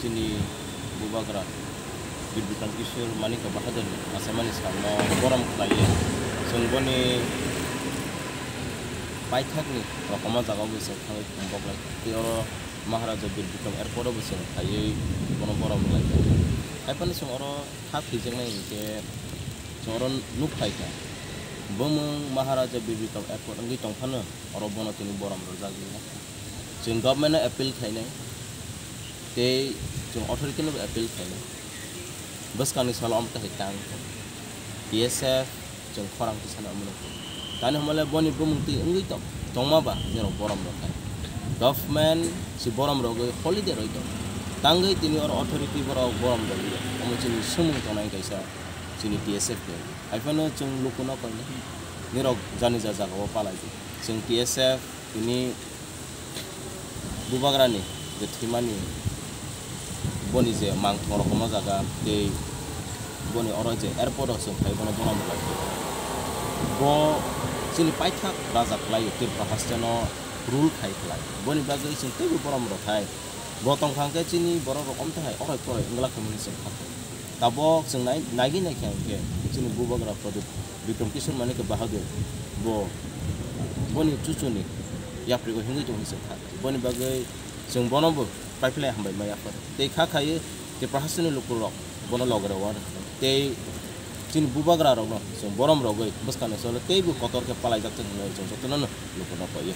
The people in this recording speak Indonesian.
sini bubagra Birbikram Kishore Manika Bahadur Asamani Sama Boram Klaye Sungboni Paithakni Rokoma Jaga Bisa Khangai Kumbok Lai Tioro Maharaja Birbikram Airport Bisa Khaye Bono Boram Lai Kaipani Sungoro Thak Hijengnai Ke Sungoro Nuk Phaika Bomong Maharaja Birbikram Airport Ngi Tongphana Oro Bono Tini Boram Rojagi Jeng government appeal khainai te jeng authority no appeal khainai bas kani sala amta hitang PSF jeng khorang tisana amuno tani hamale boni bumungti ngi to tongma ba jero boram ro khai government si boram ro go holiday ro to tangai tini or authority boro boram ro yo amu chini sumung tonai kaisa chini PSF ke aifano jeng lukuna ko ni nirok jani jaja ko palai jeng PSF ini bubagrani de thimani boni je mang thoro koma jaga te boni oro je airport so khai bono bono mo bo chini paithak raja klai tir prahastano rule khai klai boni bagai sin te borom ro khai bo tong khangke chini borok rokom thai oi pore ingla khamni se khak tabo sing nagi nai khang ke chini bubagra product Bikram Kishore Manika Bahadur bo boni chuchuni yapri go hingi jong se khak boni bagai jeng bono bo pipeline hambai maya par te kha khaye te prahasani lukur rok bono logre war te chin bubagra rok no jeng borom rok goi baskane solo te bu kotor ke palai jak jeng no jeng sotono lukur no ko ye